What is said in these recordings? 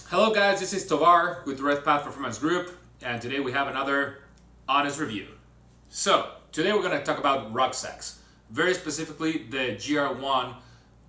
Hello guys, this is Tovar with Red Path Performance Group, and today we have another honest review. So, today we're going to talk about rucksacks, very specifically the GR1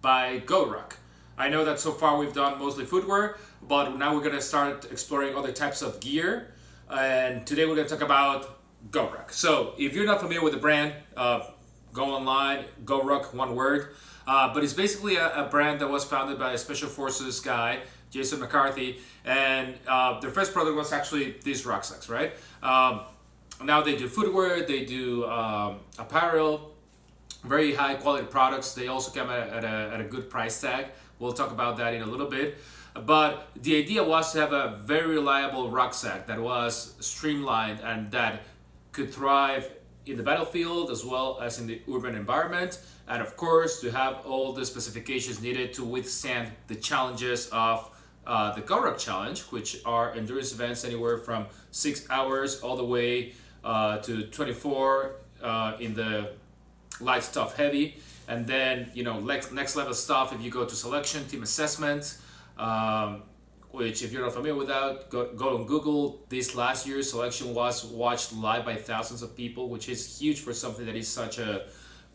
by GORUCK. I know that so far we've done mostly footwear, but now we're going to start exploring other types of gear, and today we're going to talk about GORUCK. So, if you're not familiar with the brand, go online, GORUCK, one word. But it's basically a brand that was founded by a special forces guy, Jason McCarthy, and their first product was actually these rucksacks, right? Now they do footwear, they do apparel, very high quality products. They also come at a good price tag. We'll talk about that in a little bit. But the idea was to have a very reliable rucksack that was streamlined and that could thrive in the battlefield as well as in the urban environment, and of course to have all the specifications needed to withstand the challenges of the GORUCK Challenge, which are endurance events anywhere from 6 hours all the way to 24 in the light, tough, heavy, and then next level stuff if you go to selection, team assessment, which if you're not familiar with that, go on Google. This last year's selection was watched live by thousands of people, which is huge for something that is such a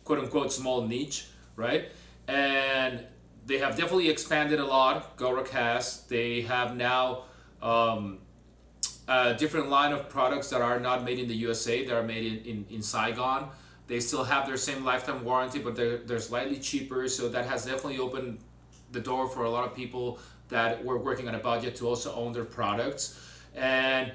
quote-unquote small niche, right? And they have definitely expanded a lot. GORUCK has. They have now a different line of products that are not made in the USA. They are made in Saigon. They still have their same lifetime warranty, but they're slightly cheaper. So that has definitely opened the door for a lot of people that were working on a budget to also own their products. And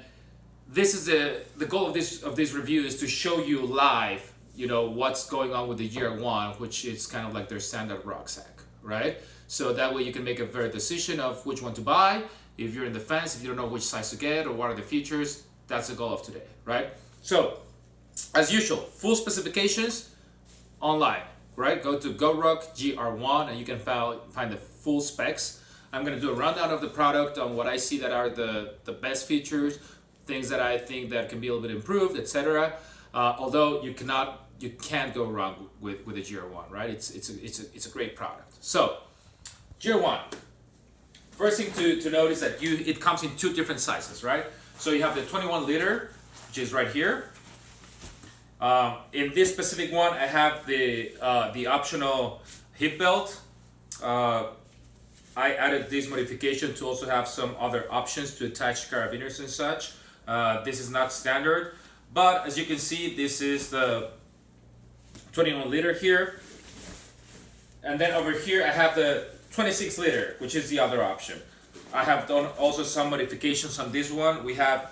this is the goal of this review is to show you live, what's going on with the GR1, which is kind of like their standard rucksack, right? So that way you can make a fair decision of which one to buy. If you're in the fence, if you don't know which size to get or what are the features, that's the goal of today, right? So, as usual, full specifications online, right? Go to GORUCK GR1 and you can find the full specs. I'm going to do a rundown of the product on what I see that are the best features, things that I think that can be a little bit improved, etc. Although you can't go wrong with the GR1, right? It's a great product. So, GR1. First thing to note is that it comes in two different sizes, right? So you have the 21 liter, which is right here. In this specific one, I have the optional hip belt. I added this modification to also have some other options to attach carabiners and such. This is not standard, but as you can see, this is the 21 liter here. And then over here, I have the 26 liter, which is the other option. I have done also some modifications on this one. We have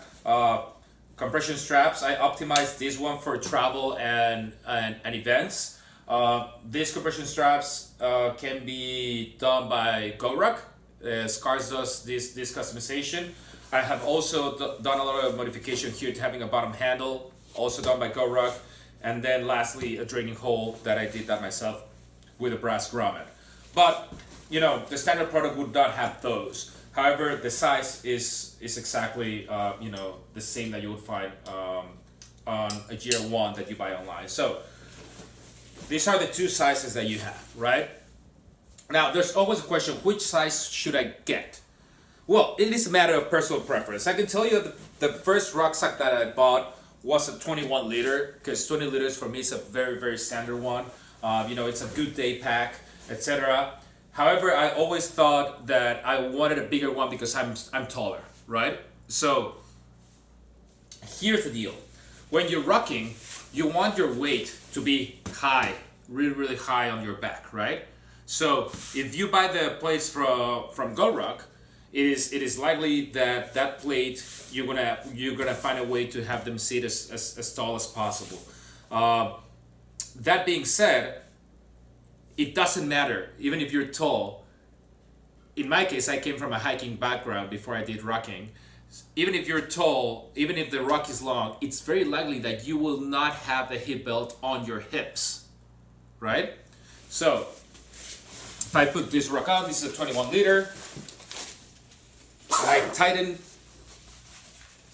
compression straps. I optimized this one for travel and events. These compression straps can be done by GORUCK. Scars does this customization. I have also done a lot of modification here to having a bottom handle, also done by GORUCK. And then lastly, a draining hole that I did that myself with a brass grommet. But, the standard product would not have those. However, the size is exactly, the same that you would find on a GR1 that you buy online. So, these are the two sizes that you have, right? Now, there's always a question, which size should I get? Well, it is a matter of personal preference. I can tell you that the first rucksack that I bought was a 21 liter, because 20 liters for me is a very, very standard one. It's a good day pack, etc. However, I always thought that I wanted a bigger one because I'm taller, right? So, here's the deal. When you're rucking, you want your weight to be high, really, really high on your back, right? So if you buy the plates from GORUCK, it is likely that plate you're gonna find a way to have them sit as tall as possible. That being said, it doesn't matter even if you're tall. In my case, I came from a hiking background before I did rucking. Even if you're tall, even if the ruck is long, it's very likely that you will not have the hip belt on your hips, right? So, if I put this ruck out, this is a 21 liter. I tighten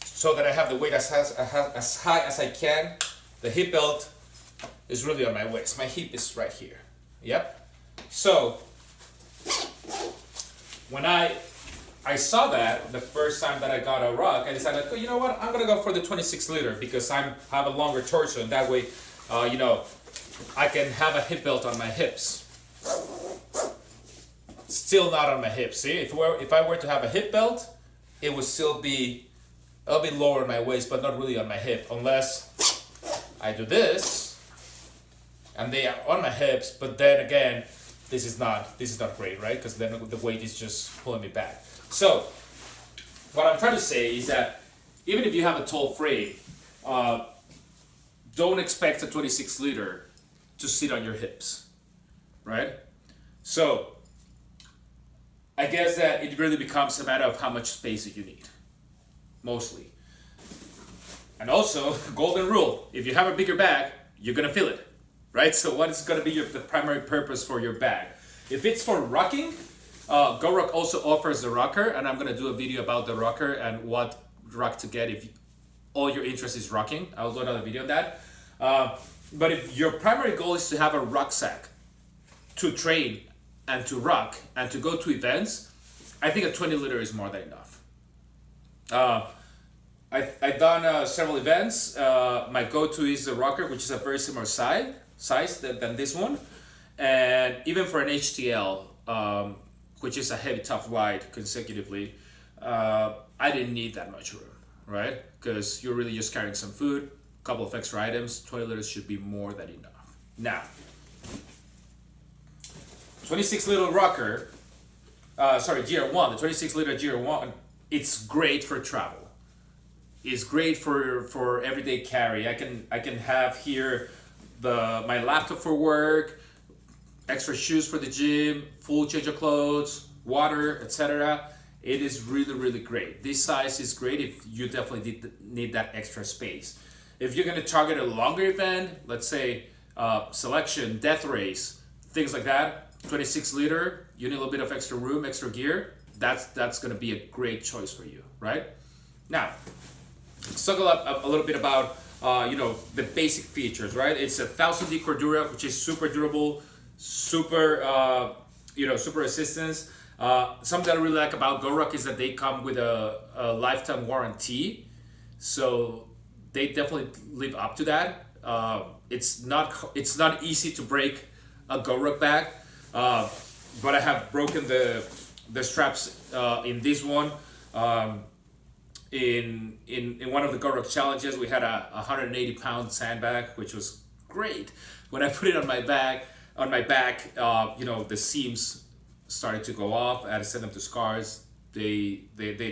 so that I have the weight as high as I can. The hip belt is really on my waist. My hip is right here. Yep. So, when I I saw that the first time that I got a ruck, I decided, oh, you know what, I'm gonna go for the 26 liter because I have a longer torso, and that way, you know, I can have a hip belt on my hips. Still not on my hips. See, if I were to have a hip belt, it would still be a little bit lower on my waist, but not really on my hip, unless I do this, and they are on my hips. But then again, this is not great, right? Because then the weight is just pulling me back. So what I'm trying to say is that even if you have a tall frame, don't expect a 26 liter to sit on your hips, right? So I guess that it really becomes a matter of how much space that you need, mostly. And also, golden rule, if you have a bigger bag, you're gonna feel it, right? So what is gonna be the primary purpose for your bag? If it's for rocking, GORUCK also offers the rocker, and I'm gonna do a video about the rocker and what ruck to get if all your interest is rocking. I'll do another video on that. But if your primary goal is to have a rucksack to train and to rock and to go to events, I think a 20 liter is more than enough. I've done several events. My go-to is the rocker, which is a very similar size than this one. And even for an HTL, which is a heavy, tough ride consecutively, I didn't need that much room, right? Because you're really just carrying some food, a couple of extra items. 20 liters should be more than enough. Now, 26 liter rocker, GR1, the 26 liter GR1, it's great for travel. It's great for everyday carry. I can have here my laptop for work, extra shoes for the gym, full change of clothes, water, etc. It is really, really great. This size is great if you definitely need that extra space. If you're gonna target a longer event, let's say selection, death race, things like that, 26 liter, you need a little bit of extra room, extra gear, that's gonna be a great choice for you, right? Now, let's talk a little bit about the basic features, right? It's a 1000D Cordura, which is super durable, super super resistance. Something that I really like about GORUCK is that they come with a lifetime warranty, so they definitely live up to that. It's not easy to break a GORUCK bag, but I have broken the straps in this one. In one of the GORUCK challenges, we had a 180-pound sandbag, which was great. When I put it on my back, the seams started to go off. I had to send them to Scars. They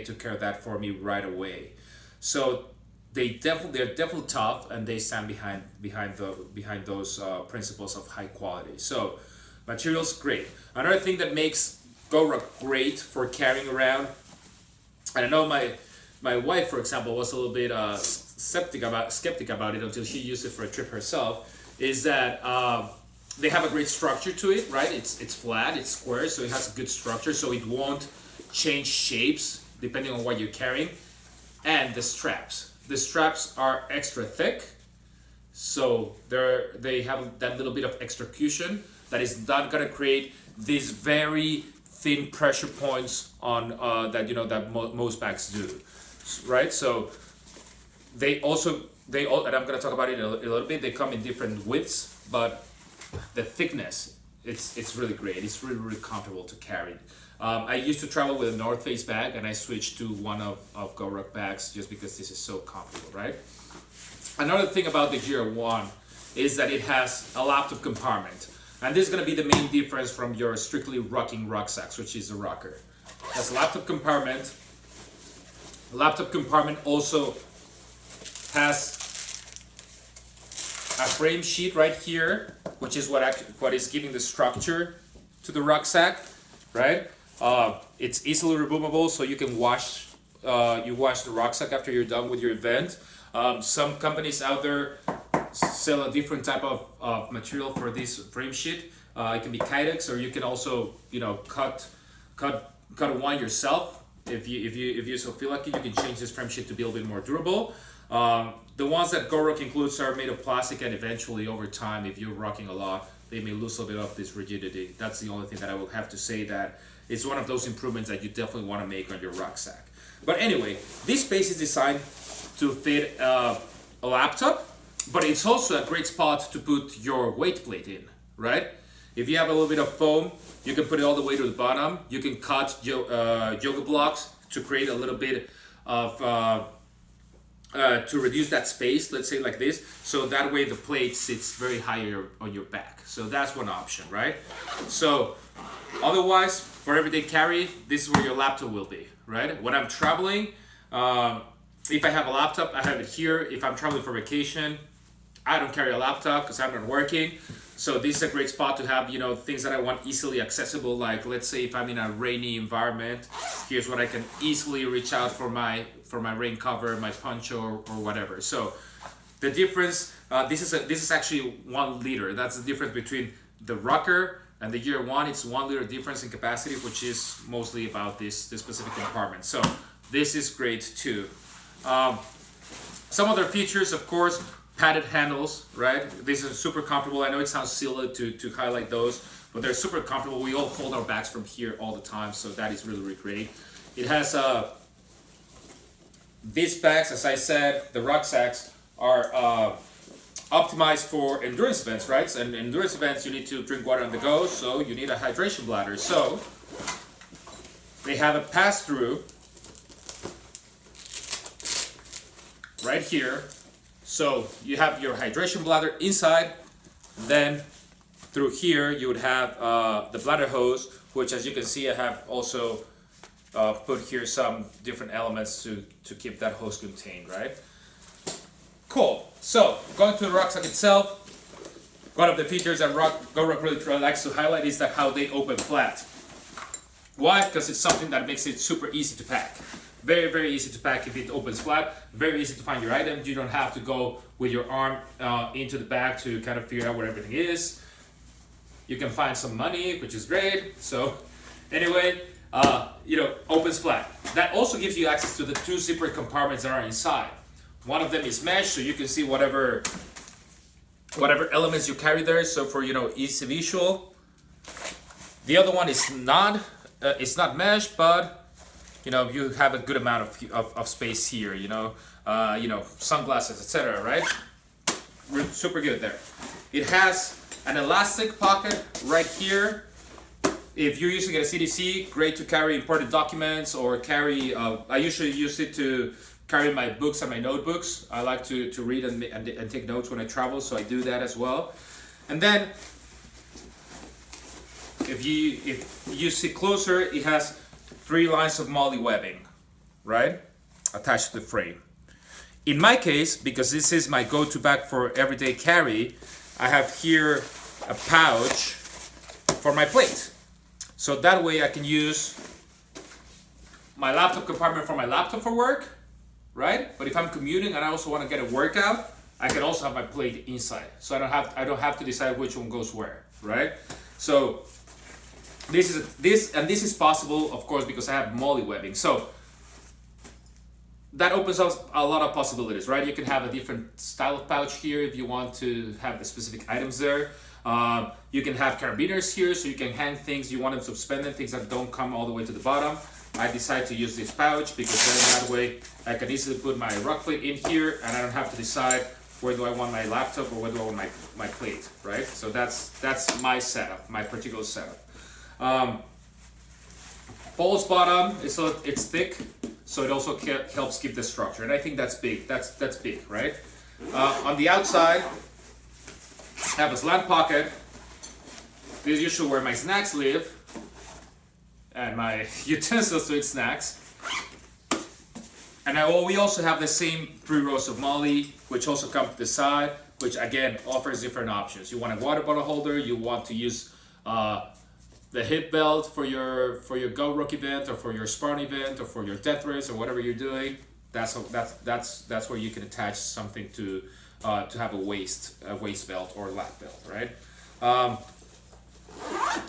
took care of that for me right away. So they're definitely tough, and they stand behind those principles of high quality. So materials great. Another thing that makes GORUCK great for carrying around, and I know my wife, for example, was a little bit skeptic about it until she used it for a trip herself, is that they have a great structure to it, right? It's flat, it's square, so it has a good structure, so it won't change shapes depending on what you're carrying. And the straps are extra thick, so they have that little bit of extra cushion that is not gonna create these very thin pressure points on that most bags do, right? So and I'm gonna talk about it a little bit. They come in different widths, but the thickness, it's really great. It's really, really comfortable to carry. I used to travel with a North Face bag, and I switched to one of GORUCK bags just because this is so comfortable, right? Another thing about the GR1 is that it has a laptop compartment. And this is going to be the main difference from your strictly rocking rucksacks, which is the rocker. It has a laptop compartment. The laptop compartment also has a frame sheet right here, which is what is giving the structure to the rucksack, right? It's easily removable, so you can wash the rucksack after you're done with your event. Some companies out there sell a different type of material for this frame sheet. It can be Kydex, or you can also cut one yourself. If you so feel like it, you can change this frame sheet to be a little bit more durable. The ones that GORUCK includes are made of plastic, and eventually over time, if you're rocking a lot, they may lose a bit of this rigidity. That's the only thing that I will have to say, that it's one of those improvements that you definitely want to make on your rucksack. But anyway, this space is designed to fit a laptop, but it's also a great spot to put your weight plate in, right? If you have a little bit of foam, you can put it all the way to the bottom. You can cut yoga blocks to create a little bit of to reduce that space, let's say like this, so that way the plate sits very higher on your back. So that's one option, right? So otherwise, for everyday carry, this is where your laptop will be, right? When I'm traveling, if I have a laptop, I have it here. If I'm traveling for vacation, I don't carry a laptop because I'm not working. So this is a great spot to have, you know, things that I want easily accessible. Like, let's say if I'm in a rainy environment, here's what I can easily reach out for my rain cover, my poncho, or whatever. So the difference, this is actually 1 liter. That's the difference between the Rucker and the Gear 1. It's 1 liter difference in capacity, which is mostly about this specific compartment. So this is great too. Some other features, of course, padded handles, right? These are super comfortable. I know it sounds silly to highlight those, but they're super comfortable. We all hold our bags from here all the time, so that is really, really great. It has these bags, as I said, the rucksacks are optimized for endurance events, right? And endurance events, you need to drink water on the go, so you need a hydration bladder. So they have a pass-through right here. So you have your hydration bladder inside, then through here you would have the bladder hose, which, as you can see, I have also put here some different elements to keep that hose contained, right? Cool. So going to the rucksack itself, one of the features that GORUCK really likes to highlight is that how they open flat. Why? Because it's something that makes it super easy to pack. Very, very easy to pack if it opens flat. Very easy to find your items. You don't have to go with your arm into the bag to kind of figure out where everything is. You can find some money, which is great. So anyway, opens flat. That also gives you access to the 2 zipper compartments that are inside. One of them is mesh, so you can see whatever elements you carry there. So for, easy visual. The other one is not. It's not mesh, but you have a good amount of space here, sunglasses, etc., right? Super good there. It has an elastic pocket right here. If you're using a CDC, great to carry important documents or carry, I usually use it to carry my books and my notebooks. I like to read and take notes when I travel, so I do that as well. And then, if you see closer, it has 3 lines of MOLLE webbing, right? Attached to the frame. In my case, because this is my go-to bag for everyday carry, I have here a pouch for my plate. So that way I can use my laptop compartment for my laptop for work, right? But if I'm commuting and I also want to get a workout, I can also have my plate inside. So I don't have to decide which one goes where, right? So this is possible, of course, because I have MOLLE webbing. So that opens up a lot of possibilities, right? You can have a different style of pouch here if you want to have the specific items there. You can have carabiners here, so you can hang things you want them suspended, things that don't come all the way to the bottom. I decide to use this pouch because then that way I can easily put my ruck plate in here and I don't have to decide where do I want my laptop or where do I want my plate, right? So that's my setup, my particular setup. False bottom, it's thick, so it also helps keep the structure, and I think that's big. That's big, right? On the outside, I have a slant pocket. This is usually where my snacks live, and my utensils to eat snacks. And we also have the same 3 rows of MOLLE, which also come to the side, which again offers different options. You want a water bottle holder, you want to use the hip belt for your GORUCK event or for your sparring event or for your death race or whatever you're doing. That's where you can attach something to have a waist belt or lap belt, right?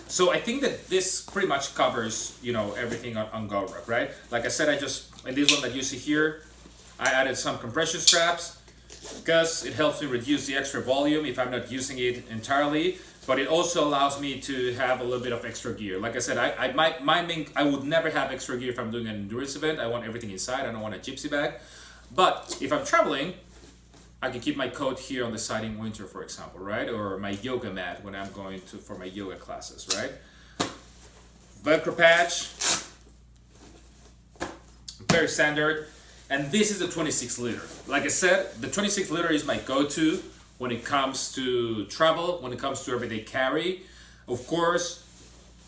So I think that this pretty much covers everything on GORUCK, right? Like I said, in this one that you see here, I added some compression straps because it helps me reduce the extra volume if I'm not using it entirely. but it also allows me to have a little bit of extra gear. Like I said, I would never have extra gear if I'm doing an endurance event. I want everything inside. I don't want a gypsy bag. But if I'm traveling, I can keep my coat here on the side in winter, for example, right? Or my yoga mat when I'm going to for my yoga classes, right? Velcro patch, very standard. And this is the 26 liter. Like I said, the 26 liter is my go-to when it comes to travel, when it comes to everyday carry. Of course,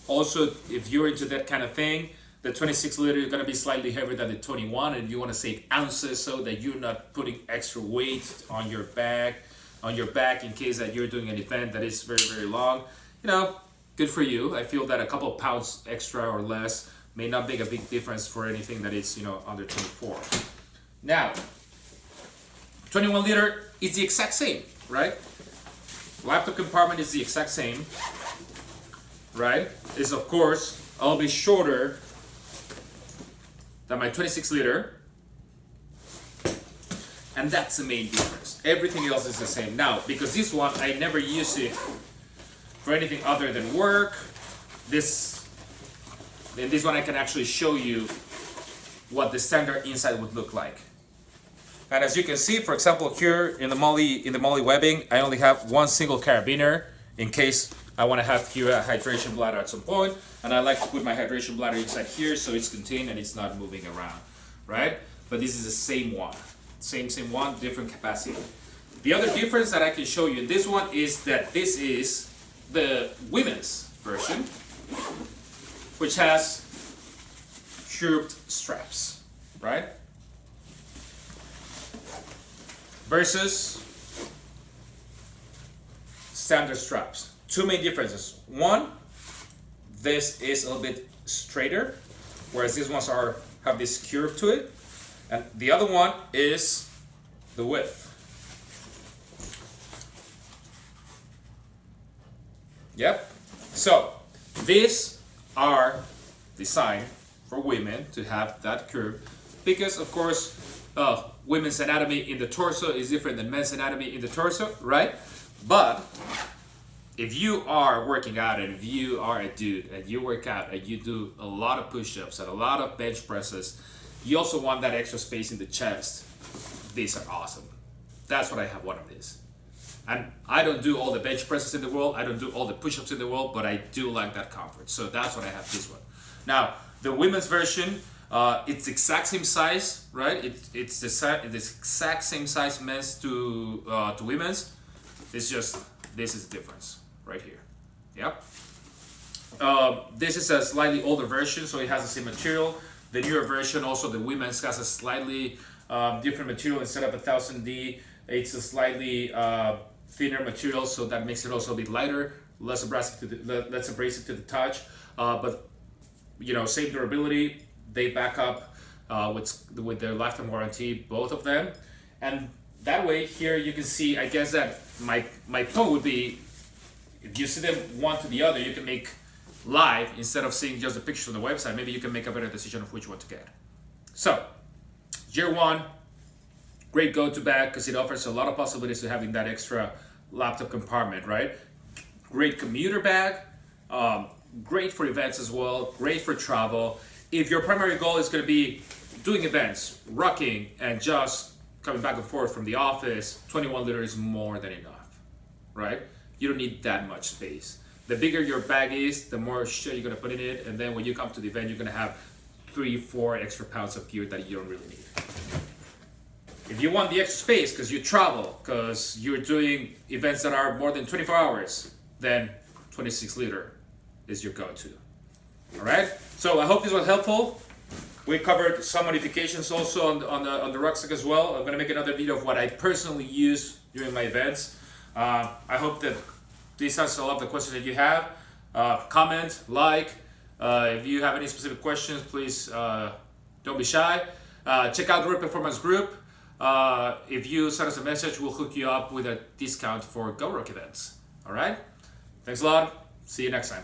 also if you're into that kind of thing, the 26 liter is going to be slightly heavier than the 21, and you want to save ounces so that you're not putting extra weight on your back in case that you're doing an event that is very, very long. You know, good for you. I feel that a couple of pounds extra or less may not make a big difference for anything that is, you know, under 24. Now, 21 liter is the exact same, right? Laptop compartment is the exact same, right? It's of course a little bit shorter than my 26 liter, and that's the main difference. Everything else is the same. Now, because this one, I never use it for anything other than work, in this one I can actually show you what the standard inside would look like. And as you can see, for example, here in the Molly webbing, I only have one single carabiner in case I want to have here a hydration bladder at some point, and I like to put my hydration bladder inside here so it's contained and it's not moving around, right? But this is the same one, same one, different capacity. The other difference that I can show you in this one is that this is the women's version, which has curved straps, right? Versus standard straps. Two main differences. One, this is a little bit straighter, whereas these ones have this curve to it. And the other one is the width. Yep. So these are designed for women to have that curve because, of course, women's anatomy in the torso is different than men's anatomy in the torso, right? But if you are working out and if you are a dude and you work out and you do a lot of push-ups and a lot of bench presses, you also want that extra space in the chest. These are awesome. That's what I have one of these. And I don't do all the bench presses in the world, I don't do all the push-ups in the world, but I do like that comfort. So that's what I have this one. Now, the women's version, it's the exact same size, right? It's the exact same size men's to women's. It's just, this is the difference right here. Yep. This is a slightly older version, so it has the same material. The newer version, also the women's, has a slightly different material. Instead of 1000D, it's a slightly thinner material, so that makes it also a bit lighter, less abrasive to the touch. But you know, same durability. They back up with their lifetime warranty, both of them. And that way, here you can see, I guess that my point would be, if you see them one to the other, you can make live instead of seeing just the pictures on the website. Maybe you can make a better decision of which one to get. So, GR1, great go-to bag because it offers a lot of possibilities to having that extra laptop compartment, right? Great commuter bag, great for events as well, great for travel. If your primary goal is going to be doing events, rocking, and just coming back and forth from the office, 21 liter is more than enough, right? You don't need that much space. The bigger your bag is, the more shit you're going to put in it, and then when you come to the event, you're going to have 3-4 extra pounds of gear that you don't really need. If you want the extra space because you travel, because you're doing events that are more than 24 hours, then 26 liter is your go-to. All right. So I hope this was helpful. We covered some modifications also on the rucksack as well. I'm gonna make another video of what I personally use during my events. I hope that this answers a lot of the questions that you have. Comment, like. If you have any specific questions, please don't be shy. Check out GORUCK Performance Group. If you send us a message, we'll hook you up with a discount for GORUCK events. All right. Thanks a lot. See you next time.